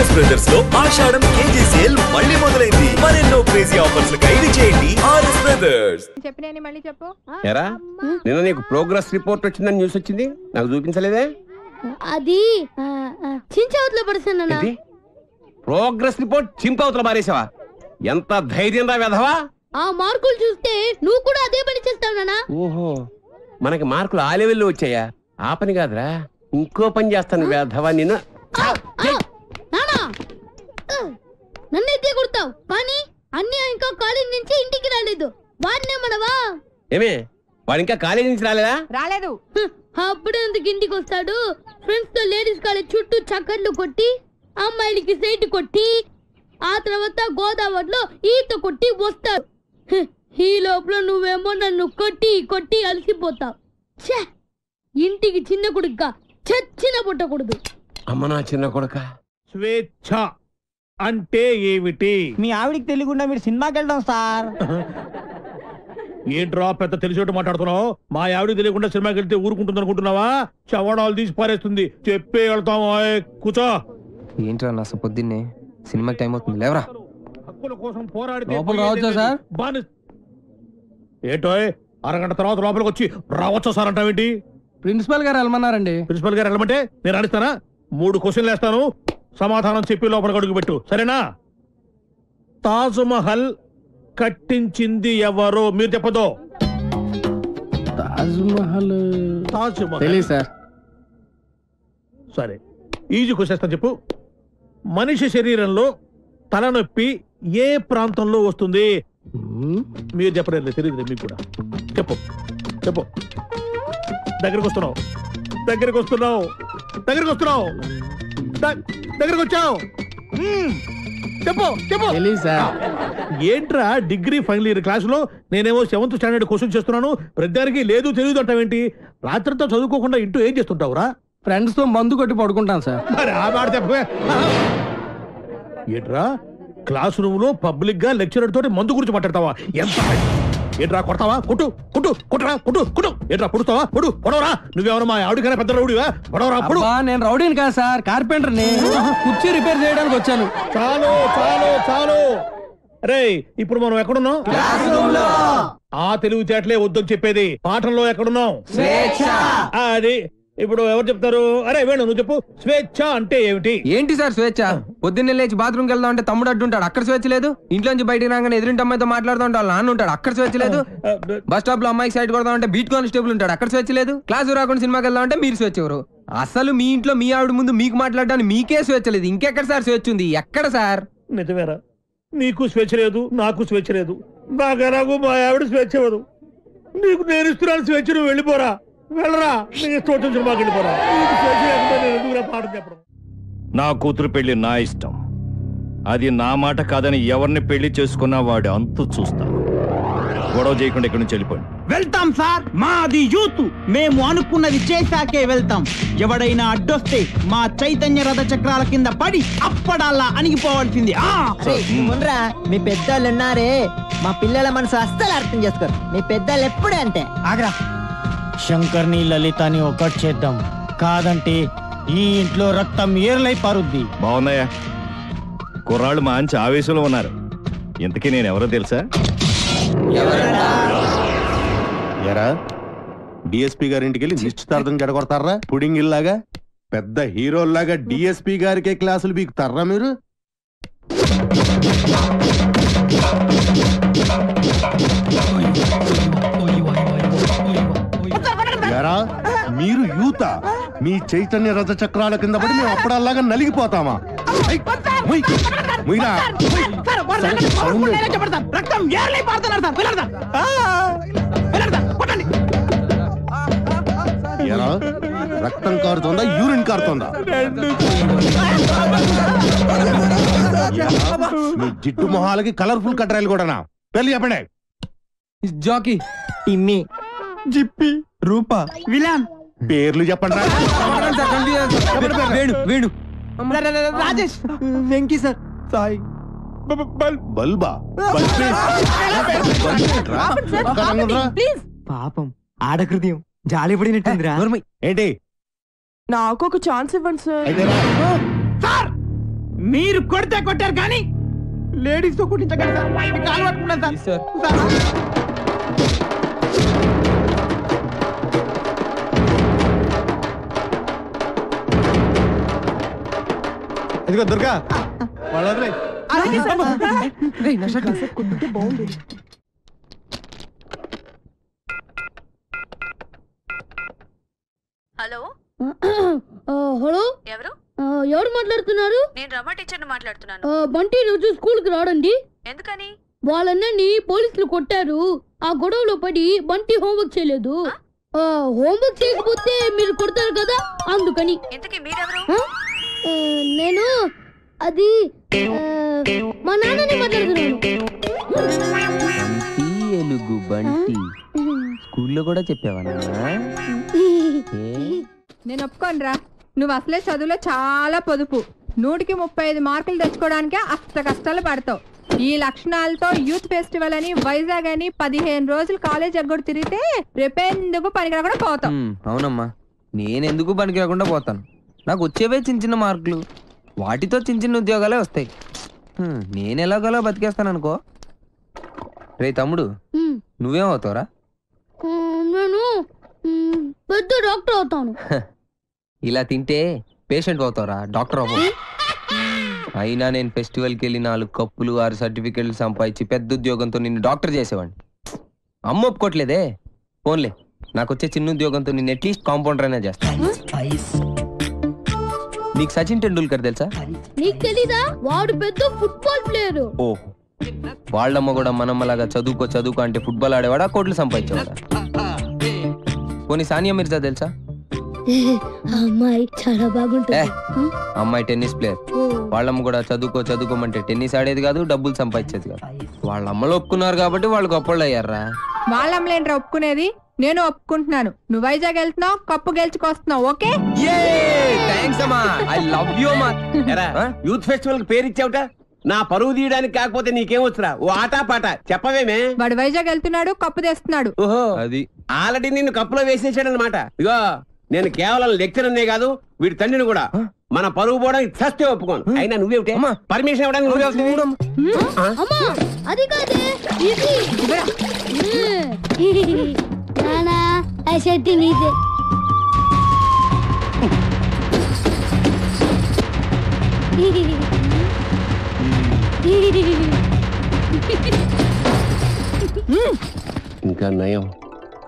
RS brothers లో ఆషాఢం KG sale మళ్ళీ మొదలైంది. మరెన్నో క్రేజీ ఆఫర్స్ ఖైదీ చేయండి ఆర్ఎస్ బ్రదర్స్. చెప్పినా మళ్ళీ చెప్పు. ఎరా నిన్న నీకు ప్రోగ్రెస్ రిపోర్ట్ వచ్చిందని న్యూస్ వచ్చింది, నాకు చూపించలేదే? అది చించవతలో పడుతున్నా. ప్రోగ్రెస్ రిపోర్ట్ చింపవతల మారేసావా? ఎంత ధైర్యం రా వెధవా! ఆ మార్కులు చూస్తే నువ్వు కూడా అదే పని చేస్తావు నానా. ఓహో, మనకి మార్కులు ఆ లెవెల్లో వచ్చాయా? ఆ పని కాదురా, ఇంకో పని చేస్తాను వెధవా నిన్ను. నన్నైతే కొడతావు కానీ అన్నీ ఇంకా కాలేజ్ నుంచి ఇంటికి రాలేదు. వాడినే మనవా? ఏమే వాడు ఇంకా కాలేజీ నుంచి రాలేదా? రాలేదు. అప్పుడే ఎందుకు ఇంటికి వస్తాడు? ఫ్రెండ్స్ తో లేడీస్ కాలేజ్ చుట్టూ చక్కర్లు కొట్టి, అమ్మాయిలకి సైట్ కొట్టి, ఆ తర్వాత గోదావరిలో ఈత కొట్టి వస్తాడు. ఈ లోపల నువ్వేమో నన్ను కొట్టి కొట్టి అలసిపోతావు. ఇంటికి చిన్న కొడుగ్గా చచ్చిన పుట్టకూడదు. అమ్మ నా చిన్న కొడుక. స్వేచ్ఛ అంటే ఏమిటి? మీ ఆవిడికి తెలియకుండా మీరు సినిమాకి వెళ్దాం సార్. ఏంట్రా పెద్ద తెలిసేట్టు మాట్లాడుతున్నావు? మా ఆవిడికి తెలియకుండా సినిమాకి వెళ్తే ఊరుకుంటుంది అనుకుంటున్నావా? చవడాలు తీసి పారేస్తుంది. చెప్పే వెళ్తాము. కూర్చో. ఏంట్రా నా పొద్దున్నే సినిమాకి టైం అవుతుంది, లేవరా. హక్కుల కోసం పోరాడితే లోపల రావచ్చా సార్? ఏంటో అరగంట తర్వాత లోపలికి వచ్చి రావచ్చా సార్ అంటావేంటి? ప్రిన్సిపల్ గారు వెళ్ళమన్నారండి. ప్రిన్సిపల్ గారు వెళ్ళమంటే నేను అడుగుతానా? 3 క్వశ్చన్లు వేస్తాను, సమాధానం చెప్పి లోపలికి అడుగు పెట్టు, సరేనా? తాజ్ మహల్ కట్టించింది ఎవరు? మీరు చెప్పదో. తాజ్ మహల్ తెలియదు సార్. సరే, ఈజీ క్వశ్చన్ చెప్పు. మనిషి శరీరంలో తలనొప్పి ఏ ప్రాంతంలో వస్తుంది? మీరు చెప్పలేదు, తెలియదు మీకు కూడా. చెప్పు చెప్పు. దగ్గరికి వస్తున్నావు, దగ్గరికి వస్తున్నావు, దగ్గరికి వస్తున్నావు, దగ్గరికి వచ్చావు. చెప్పు చెప్పు. ఏంట్రా డిగ్రీ ఫైనల్ ఇయర్ క్లాసులో నేనేమో 7th స్టాండర్డ్ క్వశ్చన్ చేస్తున్నాను, ప్రతిదానికి లేదు తెలియదు అంటావేంటి? రాత్రితో చదువుకోకుండా ఇంటూ ఏం చేస్తుంటావురా? ఫ్రెండ్స్ తో మందు కొట్టి పడుకుంటాను సార్. మరి ఆ మాట చెప్పే. ఏంట్రా క్లాస్ రూమ్ లో పబ్లిక్ గా లెక్చరర్ తోటి మందు గురించి మాట్లాడతావా? ఎంత ఏంట్రా కొడతావా? కొట్టు కొట్టు కొట్టరా కొట్టు కొట్టు. ఏంట్రా పొడుస్తావా? పొడు పొడవరా. నువ్వేమన్నా మా ఆవిడకైనా పెద్ద రౌడీవా? పొడవరా పొడు. నేను రౌడీని కాదు సార్, కార్పెంటర్ ని. కుర్చీ రిపేర్ చేయడానికి వచ్చాను. చాలు చాలు చాలు. అరే ఇప్పుడు మనం ఎక్కడున్నాం? ఆ తెలివితేటలే వద్దని చెప్పేది. పాఠంలో ఎక్కడున్నాం? అది ఇప్పుడు ఎవరు చెప్తారు? అరే వేణు నువ్వు చెప్పు. స్వేచ్ఛ అంటే ఏమిటి? ఏంటి సార్ స్వేచ్ఛ? పొద్దున్నే లేచి బాత్రూమ్కి వెళ్దాం అంటే తమ్ముడు అడ్డుంటాడు, అక్కడ స్వేచ్ఛ లేదు. ఇంట్లోంచి బయటికి రాగానే ఎదురింటి అమ్మాయితో మాట్లాడుతూ ఉంటాడు, నాన్న ఉంటాడు, అక్కడ స్వేచ్ఛ లేదు. బస్ స్టాప్ లో అమ్మాయికి సైడ్ కొడదాం అంటే బీట్ కానిస్టేబుల్ ఉంటాడు, అక్కడ స్వేచ్ఛ లేదు. క్లాసు రాకుండా సినిమాకి వెళ్దాం అంటే మీరు స్వేచ్ఛ ఎవరు? అసలు మీ ఇంట్లో మీ ఆవిడ ముందు మీకు మాట్లాడడానికి మీకే స్వేచ్ఛ లేదు, ఇంకెక్కడ సార్ స్వేచ్ఛ ఉంది? ఎక్కడ సార్? నిజమేరా, నీకు స్వేచ్ఛ లేదు, నాకు స్వేచ్ఛ లేదు. నాకు మా ఆవిడ స్వేచ్ఛ ఇవ్వదు. నీకు నేను ఇస్తున్నాను స్వేచ్ఛ, నువ్వు వెళ్ళిపోరా. వెళ్ళరా, నీకు ఇష్టం వచ్చిన సినిమాకి వెళ్ళిపోరా. పాఠం చెప్పడం. నా కూతురు పెళ్లి నా ఇష్టం, అది నా మాట కాదని ఎవరిని పెళ్లి చేసుకున్నా వాడు అంతు చూస్తాను. గొడవ చేయకుండా ఇక్కడి నుంచి వెళ్ళిపోండి. వెళ్తాం సార్, మాది యూత్, మేము అనుకున్నది చేశాకే వెళ్తాం. ఎవడైనా అడ్డొస్తే మా చైతన్య రథ చక్రాల కింద పడి అప్పడాలా అణిగిపోవాల్సింది. మీ పెద్దోళ్ళు ఉన్నారే, మా పిల్లల మనసు అస్సలు అర్థం చేసుకోరు. మీ పెద్దోళ్ళు ఎప్పుడే అంటే ఆగ్రా. శంకర్ని లలితని ఒకటి చేద్దాం, కాదంటే ఈ ఇంట్లో రక్తం ఏర్లై పారుద్ది. బాగున్నాయా? కుర్రాళ్ళు మంచి ఆవేశంలో ఉన్నారు. ఇంతకీ నేను ఎవరో తెలుసా? ఎరా డిఎస్పీ గారింటికి వెళ్ళి నిశ్చితార్థం జడగొడతారా? పుడింగ్ ఇల్లాగా పెద్ద హీరోల్లాగా డిఎస్పీ గారికే క్లాసులు బీకుతారా మీరు? ఎరా మీరు యూత, మీ చైతన్య రథ చక్రాల కింద పడి మేము అప్పుడల్లాగా నలిగిపోతామా? ఎరా రక్తం కారుతోందా, యూరిన్ కారుతోందా? మీ జిట్టు మొహాలకి కలర్ఫుల్ కట్రాయలు కూడానా? పెళ్లి చెప్పండి. జాకీ, టిమ్మి, జిప్పి, రూపా, విలాన్. పేర్లు చెప్పండి. వేణు, వేణు, రాజేష్, వెంకీ సార్, సాయి, బల్బా. పాపం ఆడకృత్యం జాలి పడినట్టుందిరా. ఏంటి? నాకు ఒక ఛాన్స్ ఇవ్వండి సార్. సార్ మీరు కొడితే కొట్టారు కానీ లేడీస్ తో కుట్టించగలరు సార్. మీ కాలు పట్టుకున్నాను సార్. ఇదిగో దుర్గా హలో హలో, ఎవరు? ఎవరు మాట్లాడుతున్నారు? నేను రమ టీచర్ని మాట్లాడుతున్నాను. బంటి రోజు స్కూల్ కి రాడండి. ఎందుకని? వాళ్ళన్నని పోలీసులు కొట్టారు. ఆ గొడవలో పడి బంటి హోంవర్క్ చేయలేదు. హోంవర్క్ చేయకపోతే మీరు కొడతారు కదా, అందుకని. ఇంతకీ మీరెవరు? నేను అది మా నాన్నని మాట్లాడుతున్నాను. ఏనుగు బంటి స్కూల్లో కూడా చెప్పావా? నేను ఒప్పుకోనరా, నువ్వు అసలే చదువులో చాలా పొదుపు. 100కి 35 మార్కులు తెచ్చుకోవడానికే అస్త కష్టాలు పడతావు. ఈ లక్షణాలతో యూత్ ఫెస్టివల్ అని వైజాగ్ అని 15 రోజులు కాలేజ్ ఎగ్గొడు తిరిగితే రేపెందుకు పనికిరాకుండా పోతావు. అవునమ్మా, నేనెందుకు పనికి రాకుండా పోతాను. నాకు వచ్చేవే చిన్న చిన్న మార్కులు, వాటితో చిన్న చిన్న ఉద్యోగాలే వస్తాయి. నేను ఎలాగోలా బతికేస్తాను అనుకో. రే తమ్ముడు, నువ్వేమవుతావురా? నేను పెద్ద డాక్టర్ అవుతాను. ఇలా తింటే పేషెంట్ అవుతావురా, డాక్టర్ అవ్వవు. అయినా నేను ఫెస్టివల్కి వెళ్ళి 4 కప్పులు 6 సర్టిఫికెట్లు సంపాదించి పెద్ద ఉద్యోగంతో నిన్ను డాక్టర్ చేసేవాడిని. అమ్మ ఒప్పుకోట్లేదే. ఫోన్లే, నాకు వచ్చే చిన్న ఉద్యోగంతో నిన్ను అట్లీస్ట్ కాంపౌండర్ అయినా చేస్తాను. నీకు సచిన్ టెండూల్కర్ తెలుసా? నీకు తెలీదా? వాడు పెద్ద ఫుట్బాల్ ప్లేయర్. ఓ, వాళ్ళమ్మ కూడా మనమ్మలాగా చదువుకో అంటే ఫుట్బాల్ ఆడేవాడా, కోట్లు సంపాదించేవాడా? పోనీ సానియా మిర్జా తెలుసా? అమ్మాయి చాలా బాగుంటుంది. అమ్మాయి టెన్నిస్ ప్లేయర్. వాళ్ళమ్మ కూడా చదువుకోమంటే టెన్నిస్ ఆడేది కాదు, డబ్బులు సంపాదించేది కాదు. వాళ్ళ అమ్మలు ఒప్పుకున్నారు కాబట్టి వాళ్ళు గొప్పళ్ళు అయ్యారా. వాళ్ళమ్మలేంట్రా ఒప్పుకునేది, నేను ఒప్పుకుంటున్నాను. నువ్వు వైజాగ్ వెళ్తున్నావు, కప్పు గెలుచుకొస్తున్నావు. ఓకే, యూత్ ఫెస్టివల్ కి పేరు ఇచ్చావుట. నా పరువు తీయడానికి కాకపోతే నీకేమొచ్చురా? ఓ ఆటా పాట చెప్పవేమే. వాడు వైజాగ్ వెళ్తున్నాడు, కప్పు తెస్తున్నాడు. ఓహో, అది ఆల్రెడీ నిన్ను కప్పులో వేసేసాడు అనమాట. ఇగో, నేను కేవలం లెక్చరర్నే కాదు, వీడి తండ్రిని కూడా. మన పరువు పోవడానికి చస్తే ఒప్పుకోను. అయినా నువ్వేమిటే పర్మిషన్ ఇవ్వడానికి నువ్వే. అది కాదే, ఇది నానా ఆ షర్ట్ నీదే. ఇంకా నయం,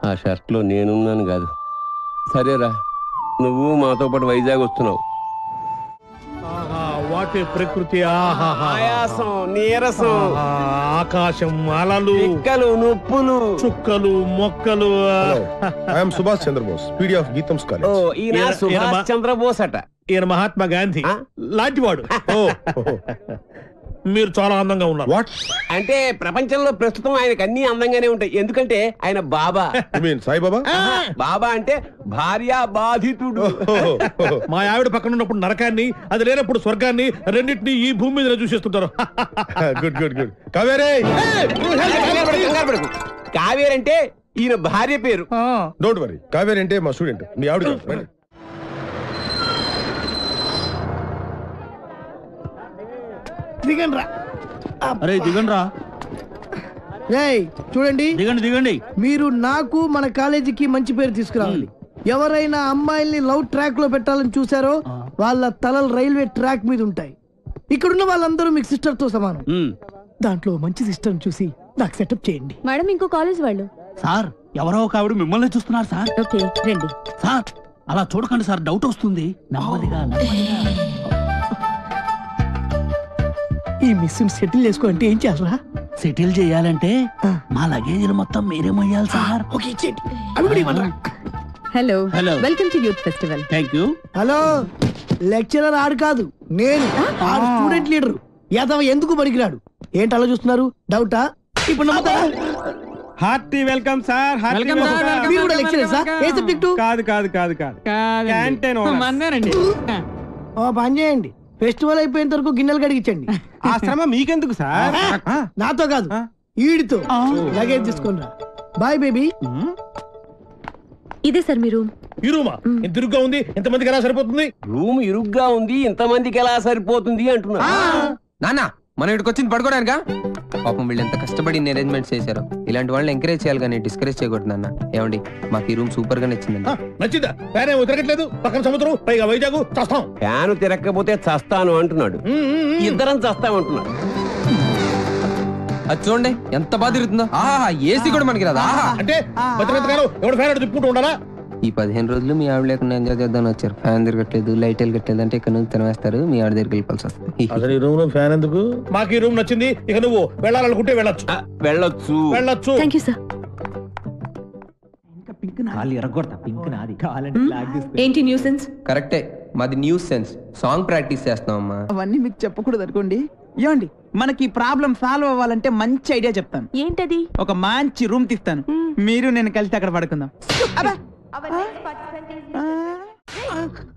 ఆ షర్ట్ లో నేనున్నాను కాదు. సరేరా, నువ్వు మాతో పాటు వైజాగ్ వస్తున్నావు. వాటి ప్రకృతి, ఆయాసం, నీరసం, ఆకాశం, అలలు, పిక్కలు, నొప్పులు, చుక్కలు, మొక్కలు. I'm Subhash Chandrabose, PD of GITAM's college. ఈయన సుభాష్ చంద్రబోస్ అట. ఈయన మహాత్మా గాంధీ లాంటివాడు. మీరు చాలా అందంగా ఉన్నారు. వాట్ అంటే ప్రపంచంలో ప్రస్తుతం ఆయనకు అన్ని అందంగానే ఉంటాయి. ఎందుకంటే ఆయన బాబా. సాయిబాబా? బాబా అంటే భార్య బాధితుడు. మా ఆవిడ పక్కన ఉన్నప్పుడు నరకాన్ని, అది లేనప్పుడు స్వర్గాన్ని, రెండింటినీ ఈ భూమి మీద చూసేస్తుంటారు. Good good good. కావేరే, కావేరి అంటే ఈయన భార్య పేరు. డోంట్ వరీ, కావేరి అంటే మా స్టూడెంట్, మీ ఆవిడ కాదు. దిగండి రా. అరే దిగండి రా. చూడండి, దిగండి. మీరు నాకు మన కాలేజీకి మంచి పేరు తీసుకురావాలి. ఎవరైనా అమ్మాయిల్ని లవ్ ట్రాక్ లో పెట్టాలని చూసారో వాళ్ళ తలలు రైల్వే ట్రాక్ మీద ఉంటాయి. ఇక్కడున్న వాళ్ళందరూ మీకు సిస్టర్ తో సమానం. దాంట్లో మంచి సిస్టర్ చూసి నాకు సెటప్ చేయండి. మేడం, ఇంకో కాలేజ్ వాళ్ళు. సార్, ఎవరో ఒక ఆవిడ మిమ్మల్ని చూస్తున్నారు సార్. ఓకే, రండి. సార్, అలా చూడకండి సార్, డౌట్ వస్తుంది. నెమ్మదిగా. ఈ మిస్ సెటిల్ చేసుకో అంటే ఏం చేయాలరా? సెటిల్ చేయాలంటే మా లగేజీలు మొత్తం మీరే మొయ్యాలి సార్. ఓకే, ఇచ్చేయండి. అవి కూడా ఇవ్వండి. Hello, hello, welcome to youth festival. Thank you. Hello, lecturer ఆడు కాదు, నేను ఆడు స్టూడెంట్ లీడర్. యాదవ ఎందుకు పనికిరాడు? ఏంటి అలా చూస్తున్నారు? డౌటా? ఇప్పుడు నమ్ముతారా? Hearty welcome sir. మీరు కూడా లెక్చరర్ సార్? ఏ సబ్జెక్టు? కాదు క్యాంటీన్ ఓ పని చేయండి, ఫెస్టివల్ అయిపోయేంత వరకు గిన్నెలు కడిగించండి. ఆ శ్రమ మీకెందుకు సార్? నాతో కాదు, ఈడితో. లగేజ్ తీసుకుని రా. Bye baby. ఇదే సార్ మీ రూమ్. ఈ రూమా ఇంత ఇరుగ్గా ఉంది, ఎంతమందికి ఎలా సరిపోతుంది? రూమ్ ఇరుగ్గా ఉంది, ఇంతమందికి ఎలా సరిపోతుంది అంటున్నా. నాన్న మనం ఇక్కడికి వచ్చింది పడుకోవడానికా? పాపం వీళ్ళు ఎంత కష్టపడి అరేంజ్మెంట్స్ చేశారు. ఇలాంటి వాళ్ళని ఎంకరేజ్ చేయాలి కానీ డిస్కరేజ్ చేయకూడదు నాన్న. ఏమండి మాకు ఈ రూమ్ సూపర్ గా నచ్చిందండి. నచ్చిందా? ఫ్యాన్ ఏమో తిరగట్లేదు, పక్కన సముద్రం, పైగా వైజాగ్, చస్తాం. ఫ్యాన్ తిరగకపోతే చస్తాను అంటున్నాడు, ఇద్దరం చస్తామంటున్నాడు. అది చూడండి ఎంత బాగా తిరుగుతుందో. ఆహా ఏసీ కూడా మనకి రాదా? అంటే ఎవడు ఫ్యాన్ తిప్పుకుంటూ ఉండాలా? ఈ 15 రోజులు మీ ఆవిడ లేకుండా ఎంజాయ్ చేద్దామని వచ్చారు. ఫ్యాన్ తిరగట్లేదు, లైట్ వెలగట్లేదు అంటే ఇక్కడ నుంచి తినవేస్తారు, మీ ఆవిడ దగ్గరికి వెళ్ళిపోవాల్సి వస్తుంది. అసలు ఈ రూమ్ లో ఫ్యాన్ ఎందుకు? మాకు ఈ రూమ్ నచ్చింది, ఇక నువ్వు వెళ్ళాలనుకుంటే వెళ్ళొచ్చు. వెళ్ళొచ్చు. Thank you sir. ఏంటి న్యూసెన్స్? కరెక్టే, మాది న్యూస్ సెన్స్. సాంగ్ ప్రాక్టీస్ చేస్తున్నాం అమ్మా. అవన్నీ మీకు చెప్పకూడదు అనుకోండి. ఏమండి మనకి ప్రాబ్లం సాల్వ్ అవ్వాలంటే మంచి ఐడియా చెప్తాను. ఏంటది? ఒక మంచి రూమ్ తీస్తాను, మీరు నేను కలిసి అక్కడ పడుకుందాం.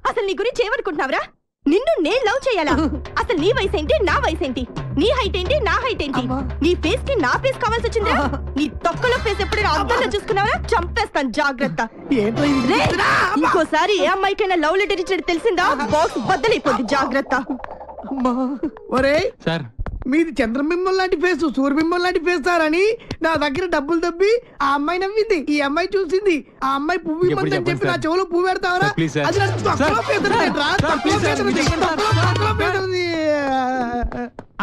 అసలు నీ గురించి ఏమనుకుంటున్నావురా? నిన్ను నేను లవ్ చేయాలా? అసలు నీ వయసు ఏంటి, నా వయసు ఏంటి? నీ హైట్ ఏంటి, నా హైట్ ఏంటి? నీ ఫేస్ కి నా ఫేస్ కావాల్సి వచ్చిందా? నీ తొక్కలో ఫేస్ ఎప్పుడైనా అద్దంలో చూసుకున్నావా? చంపేస్తాను, జాగ్రత్త. ఇంకోసారి ఏ అమ్మాయికైనా లవ్ లెటర్ ఇచ్చేది తెలిసిందా? బాక్స్ బద్దలైపోద్ది, జాగ్రత్త. ఒరే సార్, మీది చంద్రబింబం లాంటి ఫేస్, సూర్యబింబం లాంటి ఫేస్ సార్ అని నా దగ్గర డబ్బులు దబ్బి ఆ అమ్మాయి నవ్వింది, ఈ అమ్మాయి చూసింది, ఆ అమ్మాయి పువ్వు ఇవ్వద్దు అని చెప్పి నా చెవులో పువ్వు పెడతావరా? అది నాకు తక్కువ పేదరా, తక్కువ పేదది.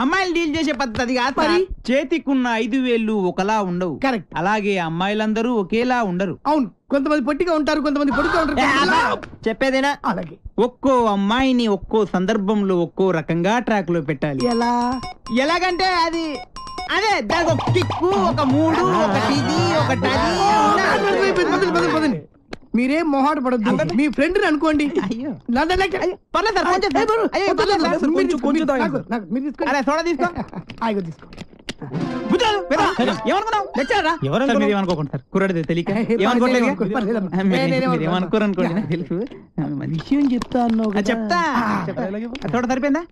అమ్మాయిలు డీల్ చేసే పద్ధతి కాదు. చేతికున్న 5 వేళ్ళు ఒకలా ఉండవు. కరెక్ట్. అలాగే అమ్మాయిలందరూ ఒకేలా ఉండరు. అవును, కొంతమంది పొట్టిగా ఉంటారు, కొంతమంది పొడుగా ఉంటారు. చెప్పేదేనా? అలాగే ఒక్కో అమ్మాయిని ఒక్కో సందర్భంలో ఒక్కో రకంగా ట్రాక్ లో పెట్టాలి. ఎలాగంటే అది అదే దానికి ఒక కిక్కు, ఒక మూడు, ఒకటి ఇది, ఒకటి అది. మీరేం మొహాట పడద్దు, మీ ఫ్రెండ్ అనుకోండి. విషయం చెప్తా అన్నావు, చెప్తా. సరిపోయిందా?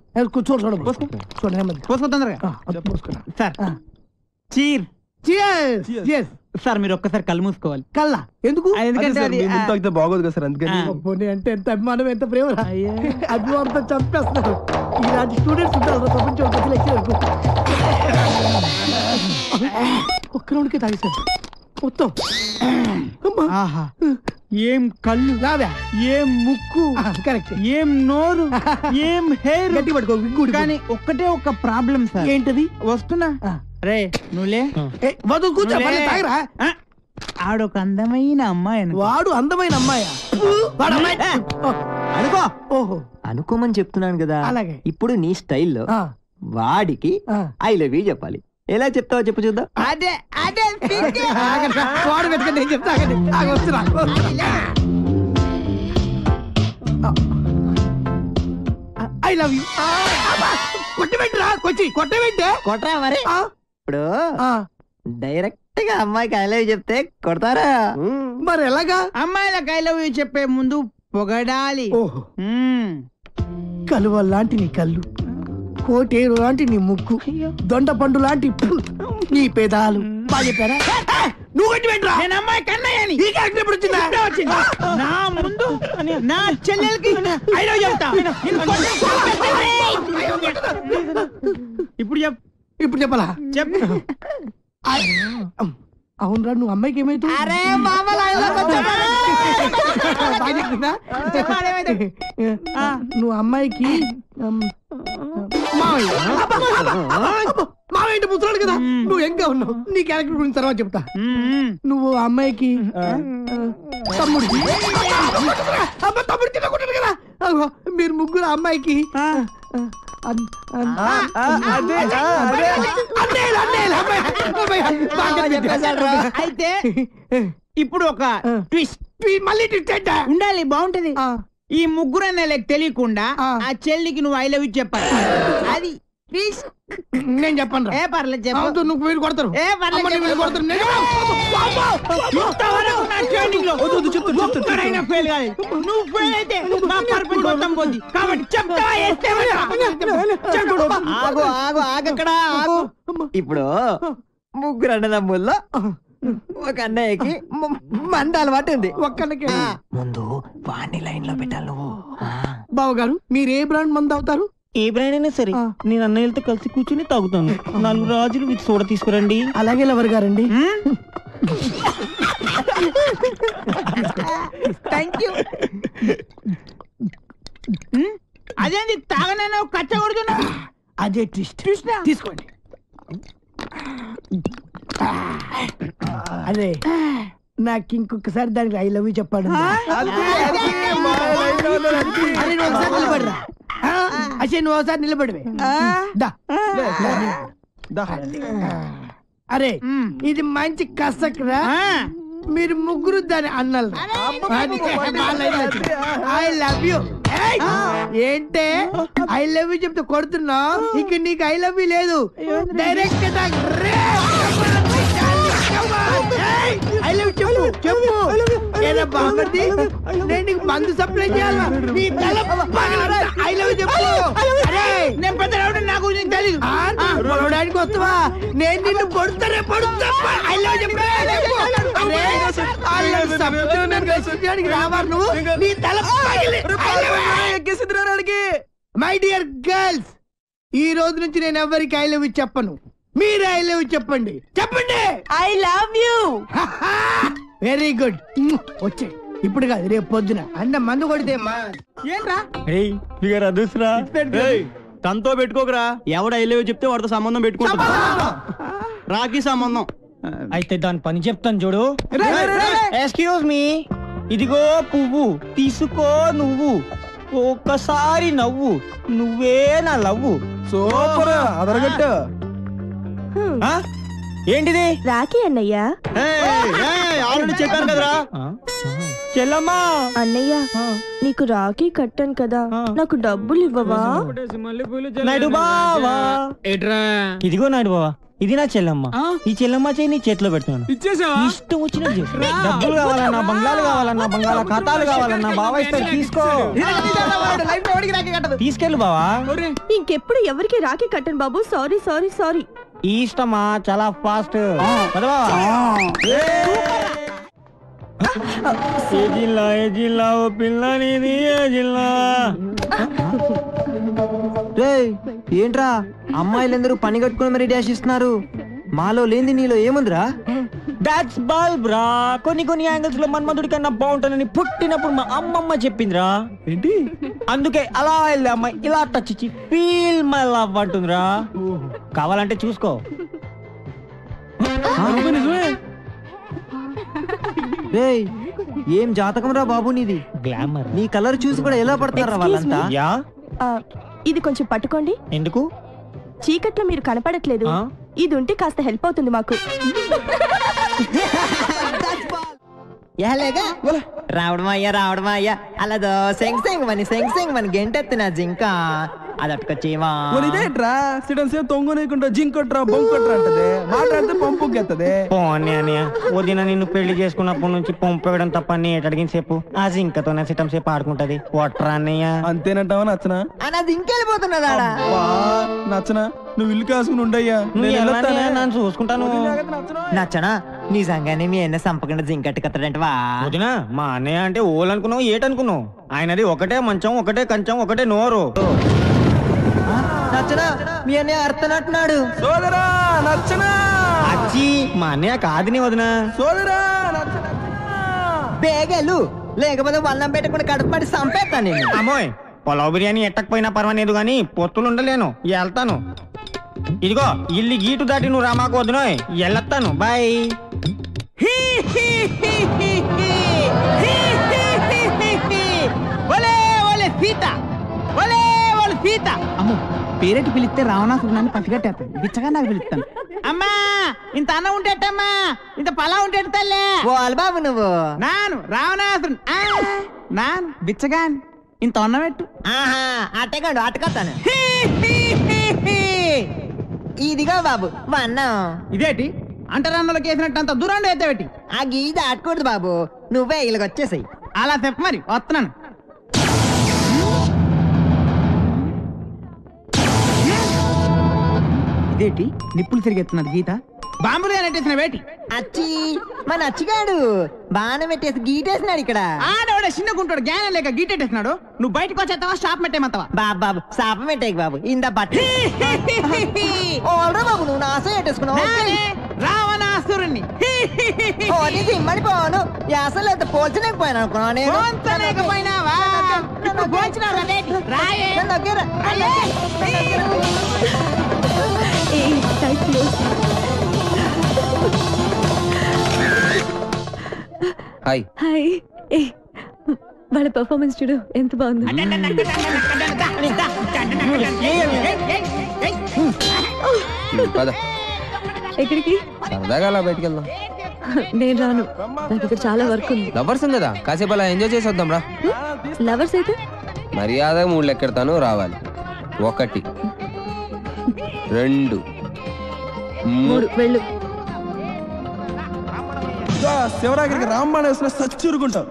పోసుకో తొందరగా. Sir cheer. సార్ మీరు ఒక్కసారి కళ్ళు మూసుకోవాలి. కళ్ళ ఎందుకు? ఎందుకంటే బాగోదు కదా సార్, అందుకని. అంటే ఎంత అభిమానం, ఎంత ప్రేమ. అభిమానంతో చంపేస్తున్నారు. ఇలాంటి స్టూడెంట్స్ ఉంటారు ప్రపంచం. ఒక్క రౌండ్కే తాగేశారు మొత్తం. ఏం కళ్ళు, ఏం ముక్కు, కరెక్ట్, ఏం నోరు, ఏం హెయిర్. గట్టి పట్టుకో. కానీ ఒక్కటే ఒక ప్రాబ్లం సార్. ఏంటది? వస్తున్నా రే నువ్వులే. కూర్చో, ఆడొక అందమైన అమ్మాయి. వాడు అందమైన అమ్మాయా? అనుకో. ఓహో, అనుకోమని చెప్తున్నాను కదా. అలాగే. ఇప్పుడు నీ స్టైల్లో వాడికి ఐ లవ్ యూ చెప్పాలి. ఎలా చెప్తావో చెప్పు చూద్దాం. అదే అదే వాడు పెట్టుకుని నేను చెప్తా. I love you. కొట్టబెట్టరా, కొట్టబెట్టే కొట్టరా మరి. ఇప్పుడు డైరెక్ట్ గా అమ్మాయికి ఐ లవ్ యూ చెప్తే కొడతారా? మరి ఎలాగా? అమ్మాయిలకు ఐ లవ్ యూ చెప్పే ముందు పొగడాలి. కలువ లాంటి నీ కళ్ళు, కోటేరు లాంటి నీ ముక్కు, దొండ పండు లాంటి నీ పెదాలు. బాగా చెప్పారా? నువ్వు కొట్టి పెట్టరా. నేను అమ్మాయి కన్నయ్యని. ఈ క్యారెక్టర్ ఎప్పుడు వచ్చిందా? నా ముందు నా చెల్లెలకి ఐ లవ్ యూ చెప్తా. ఇప్పుడు చెప్పాలా? చెప్పు. అవునరా, నువ్వు అమ్మాయికి ఏమైతే నువ్వు అమ్మాయికి మావేంటి ముసలాడు కదా, నువ్వు ఎంగా ఉన్నావు. నీ క్యారెక్టర్ గురించి తర్వాత చెప్తా. నువ్వు అమ్మాయికి తమ్ముడికి తినకుంటాడు కదా. మీరు ముగ్గురు అమ్మాయికి అయితే ఇప్పుడు ఒక ట్విస్ట్. మళ్ళీ ట్విస్ట్ ఉండాలి, బాగుంటది. ఈ ముగ్గురు అన్నలకు తెలియకుండా ఆ చెల్లికి నువ్వు ఐ లవ్ యూ చెప్పాలి. అది నేను చెప్పను. ఏ పర్లేదు చెప్పు. నువ్వు వీళ్ళు కొడతారు. ఏ పర్లేదు కొడతారు. నువ్వు ఫెయిల్ అయితే నా పర్పస్ మొత్తం పోద్ది. కాబట్టి చెప్తా. ఆగు ఆగు ఆగక్కడ ఆగు. ఇప్పుడు ముగ్గురు అన్నదమ్ముల్లో ఒక అన్నయ్యకి మంద అలవాటు ఉంది. ఒక్కళ్ళకి ముందు వాణ్ణి లైన్ లో పెట్టాలి నువ్వు. బావగారు మీరు ఏ బ్రాండ్ మంది అవుతారు? ఏ బ్రాండ్ అయినా సరే నేను అన్నయ్యలతో కలిసి కూర్చుని తాగుతాను. 4 రాజులు విత్ సోడా తీసుకురండి. అలాగే లవర్ గారండి. Thank you. అదేంటి తాగనైనా కచ్చ కొడుతున్నా? అదే ట్విస్ట్. తీసుకోండి. అదే నాకు ఇంకొకసారి దానికి ఐ లవ్ యూ చెప్పాడు. అసలు నువ్వు ఒకసారి నిలబడివే. అరే ఇది మంచి కసక్రా. మీరు ముగ్గురు దాని అన్నలు. I love you. ఏంటే ఐ లవ్ యూ చెప్తే కొడుతున్నావు? ఇక నీకు ఐ లవ్ యూ లేదు. డైరెక్ట్ ఐ లవ్ చెప్పు చెప్పు. ఏదో బాగుంది. నేను నీకు మందు సప్లై చేయాలా? నీ తల ఐ లవ్ చెప్పు. అరే నేను పెద్ద నాకు తెలీదు. పొడవడానికి వస్తావా? నేను నిన్ను పొడుతానే పొడుతా. ఐ లవ్ చెప్పు. రావాలి నువ్వు. నీ తల మై డియర్ గర్ల్స్, ఈ రోజు నుంచి నేను ఎవరికి ఐ లవ్ యూ చెప్పను. మీరు ఐ లవ్ యూ చెప్పండి. చెప్పండి I love you. Very good. వచ్చే ఇప్పుడు కాదు రేపు పొద్దున అన్న మందు కొడితే ఏంట్రా ఫిగర్ అదుసురా. తనతో పెట్టుకోకరా. ఎవడు ఐ లవ్ యూ చెప్తే వాడితో సంబంధం పెట్టుకుంటా. రాఖీ సంబంధం. అయితే దాని పని చెప్తాను చూడు. ఎక్స్క్యూజ్ మీ, ఇదిగో పువ్వు తీసుకో నువ్వు. ఒక్కసారి నవ్వు, నువ్వే నా లవ్వు. సూపర్ అదరగట్టు. ఏంటిది? రాఖీ అన్నయ్య. ఆల్రెడీ చెప్పాను కదరా చెల్లమ్మా. అన్నయ్య నీకు రాఖీ కట్టాను కదా, నాకు డబ్బులు ఇవ్వవా? నాయుడు బావా. ఇదిగో నాయుడు బావా, ఇది నా చెల్లమ్మ. ఈ చెల్లమ్మ చేయి నీ చేతిలో పెడుతున్నాను. ఇష్టం వచ్చినట్టు చేసు. డబ్బులు కావాలన్నా, బంగాళాలు కావాలన్నా, బంగాళ ఖాతాలు కావాలన్నా బావా ఇస్తాను. తీసుకో, తీసుకెళ్ళు బావా. ఇంకెప్పుడు ఎవరికి రాఖీ కట్టను బాబు. Sorry sorry sorry. ఈ ఇష్టమా చాలా ఫాస్ట్. ఏ జిల్లా ఏ జిల్లా ఓ పిల్ల నీది ఏ జిల్లా? ఏంట్రా అమ్మాయిలందరూ పని కట్టుకుని మరి డాష్ ఇస్తున్నారు. మాలో లేని నీలో ఏముందిరా? దాట్స్ బల్బ్ రా. కొన్ని యాంగిల్స్ లో మన్మధుడి కన్నా బాగుంటానని పుట్టినప్పుడు మా అమ్మమ్మ చెప్పిందిరా. ఏంటి? అందుకే అలా వెళ్ళే అమ్మాయి ఇలా టచ్ ఇచ్చి ఫీల్ మై లవ్ అంటుందిరా. కావాలంటే చూసుకో. ఏం జాతకం రా బాబు నీది. గ్లామర్. నీ కలర్ చూసి కూడా ఎలా పడతారా వాళ్ళంతా? ఇది కొంచెం పట్టుకోండి. ఎందుకు? చీకట్లో మీరు కనపడట్లేదు. ఇది ఉంటే కాస్త హెల్ప్ అవుతుంది మాకు. రావడం అయ్యా అలా సెంగ్ మని గెంటెత్తిన జింక అదట్టుకొచ్చేవా తొంగనీకుంటా జింకొట్రా బొంకొట్రా అంటది. మాట్లాడితే పంపుకెత్తది. వదిన నిన్ను పెళ్లి చేసుకున్నప్పటి నుంచి పంపేయడం తప్ప అడిగిన సేపు ఆ జింకతోనే సిటం సేపు ఆడుకుంటది. ఒట్రా అన్నయ్య. అంతేనంటావా నచ్చనా? అన్నది ఇంకెళ్ళిపోతున్నదా? నచ్చనా? నువ్వు ఇల్లు కాసుకుని ఉండయ్యా, నన్ను చూసుకుంటాను. నచ్చనా? నిజంగానే మీ అన్న సంపకుండా జింకట్టుకత్తాడంటవా? వదినా మా అన్నయ్య అంటే ఓలనుకున్నావు ఏటనుకున్నావు? ఆయనది ఒకటే మంచం, ఒకటే కంచం, ఒకటే నోరు. నచ్చనా? మీ అన్నయ్య అర్థనట్టున్నాడు. సోదరా నచ్చనా? అచ్చి మా అన్నయ్య కాదుని వదినా. సోదరా బేగలు లేకపోతే వల్లం పెట్టకుండా కడుపుపడి సంపేస్తాను నేను. అమ్మోయ్ పొలావ్ బిర్యానీ ఎట్టకపోయినా పర్వాలేదు గాని పొత్తులు ఉండలేను. వెళ్తాను. ఇదిగో ఇల్లు గీటు దాటి నువ్వు రామాకు వదినోయ్. వెళ్ళొస్తాను. బాయ్. సీత అమ్మో పేరెట్టి పిలిస్తే రావణాసురుని పసిగట్టేస్తాను. బిచ్చగా నాకు పిలుస్తాను. అమ్మా ఇంత అన్నం ఉంటేటమ్మా, ఇంత పలా ఉంటేట తల్లే. బాబు నువ్వు నాను రావణాసురుని నాను బిచ్చగాన్ ఇంత అన్నం పెట్టు. అట్టగాడు అట్టకొస్తాను. ఇదిగో బాబు అన్నం. ఇదేటి అంటరాన్నులకు వేసినట్టు అంత దూరం అయితే పెట్టి ఆ గీత ఆడకూడదు బాబు. నువ్వే ఇలాగ వచ్చేసాయి. అలా చెప్పు మరి వస్తున్నాను. ఇదేంటి నిప్పులు తిరిగెత్తున్నది గీత? బాంబులు నెట్టేసిన వేటి అచ్చి మన అచ్చిగాడు బాణం పెట్టేసి గీటేసినాడు ఇక్కడ. ఆడవాడ చిన్నగుంటాడు జ్ఞానం లేక గీటెట్టేసినాడు. నువ్వు బయటకు వచ్చేస్తావా స్టాప్ పెట్టేమంతావా? బాబు శాపం పెట్టేకి బాబు ఇంత బట్ట బాబు నువ్వు నాశం పెట్టేసుకున్నావు. రావణాసురుణ్ణి సిమ్మడిపోను అసలు అయితే పోల్చలేకపోయాను అనుకున్నాను నేను. పోయినావా హాయ్ హాయ్ వాళ్ళ పర్ఫార్మెన్స్ చూడు ఎంత బాగుంది. పద ఎక్కడికి? సరదాగా అలా బయటికి వెళ్దాం. నేను రాను, నాకు ఇక్కడ చాలా వర్క్ ఉంది. లవర్స్ ఉంది కదా, కాసేపు అలా ఎంజాయ్ చేసి వద్దాం రా. లవర్స్ అయితే మర్యాద 3 లెక్కెడతాను, రావాలి. 1 2 3 వెళ్ళు. శివరాగిరికి రాంబాణ వేసిన సచ్చూరుకుంటాం.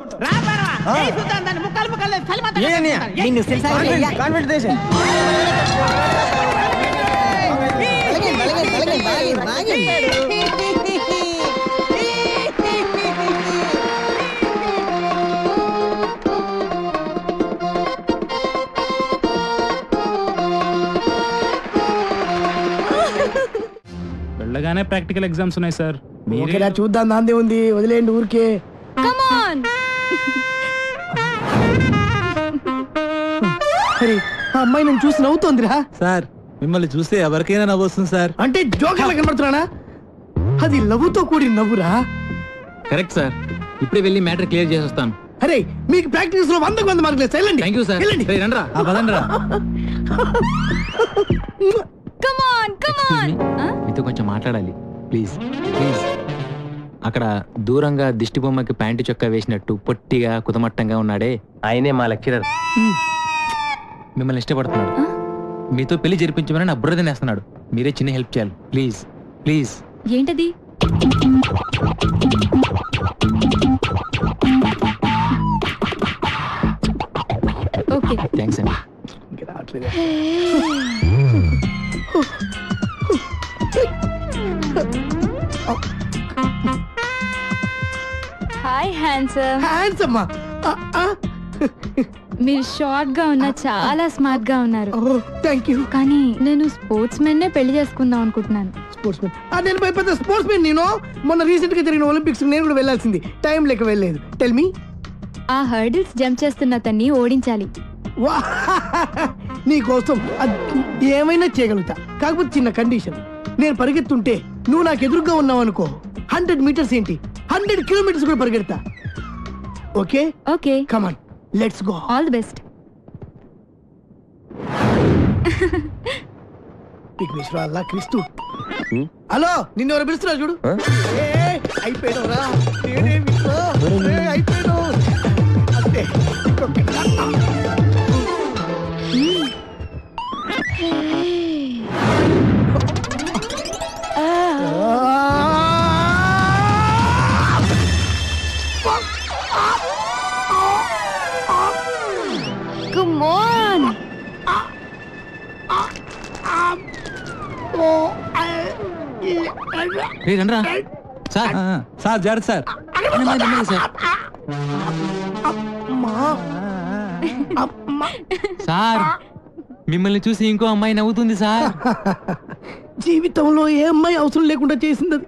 వెళ్ళగానే ప్రాక్టికల్ ఎగ్జామ్స్ ఉన్నాయి సార్. ఓకేనా, చూద్దాం, దాందే ఉంది, వదిలేండి ఊరికే. అరే ఆ అమ్మాయి నన్ను చూసి నవ్వుతోందిరా. సార్ మిమ్మల్ని చూస్తే ఎవరికైనా నవ్వు వస్తుంది సార్. అంటే జోకర్లా కనబడుతున్నానా? అది నవ్వుతో కూడిన నవ్వురా. కరెక్ట్ సార్, ఇప్పుడే వెళ్ళి మ్యాటర్ క్లియర్ చేసి వస్తాను. అరే మీకు ప్రాక్టీస్ లో 100 మార్కులు వెళ్ళండి. Thank you sir. మీతో కొంచెం మాట్లాడాలి ప్లీజ్ ప్లీజ్. అక్కడ దూరంగా దిష్టి బొమ్మకి ప్యాంటు చొక్కా వేసినట్టు పొట్టిగా కుతమట్టంగా ఉన్నాడే, ఆయనే మా లెక్చరర్. మిమ్మల్ని ఇష్టపడుతున్నాడు. మీతో పెళ్లి జరిపించమని నా బుర్ర తినేస్తున్నాడు. మీరే చిన్న హెల్ప్ చేయాలి ప్లీజ్ ప్లీజ్. ఏంటది? ఓకే థ్యాంక్స్ అండి. Hi handsome. హ్యాండ్సమ్ మీరు షార్ట్ గా ఉన్నా చాలా స్మార్ట్ గా ఉన్నారు. Thank you. కానీ నేను స్పోర్ట్స్ మెన్ నే పెళ్లి చేసుకుందాం అనుకుంటున్నాను. Sports men? నేను పెద్ద స్పోర్ట్స్ మెన్. నేను మొన్న రీసెంట్ గా జరిగిన ఒలింపిక్స్ నేను కూడా వెళ్ళాల్సింది, టైం లేక వెళ్ళలేదు. Tell me. ఆ హర్డిల్స్ జంప్ చేస్తున్న అతన్ని ఓడించాలి. నీ కోసం ఏమైనా చేయగలుగుతా, కాకపోతే చిన్న కండిషన్. నేను పరిగెత్తుంటే నువ్వు నాకు ఎదురుగా ఉన్నావు అనుకో, 100 మీటర్స్ ఏంటి 100 కిలోమీటర్స్ కూడా పరిగెడతా. Okay okay come on let's go. All the best. Vighneshwara Allah క్రీస్తు. హలో, నిన్ను ఎవరు పిలుస్తున్నా చూడు. అయిపోయావురా, అయిపోయావు అంతే. Come on. రండ్రా సార్. సార్ జాగ్రత్త సార్. సార్ మిమ్మల్ని చూసి ఇంకో అమ్మాయి నవ్వుతుంది సార్. జీవితంలో ఏ అమ్మాయి అవసరం లేకుండా చేసింది అది.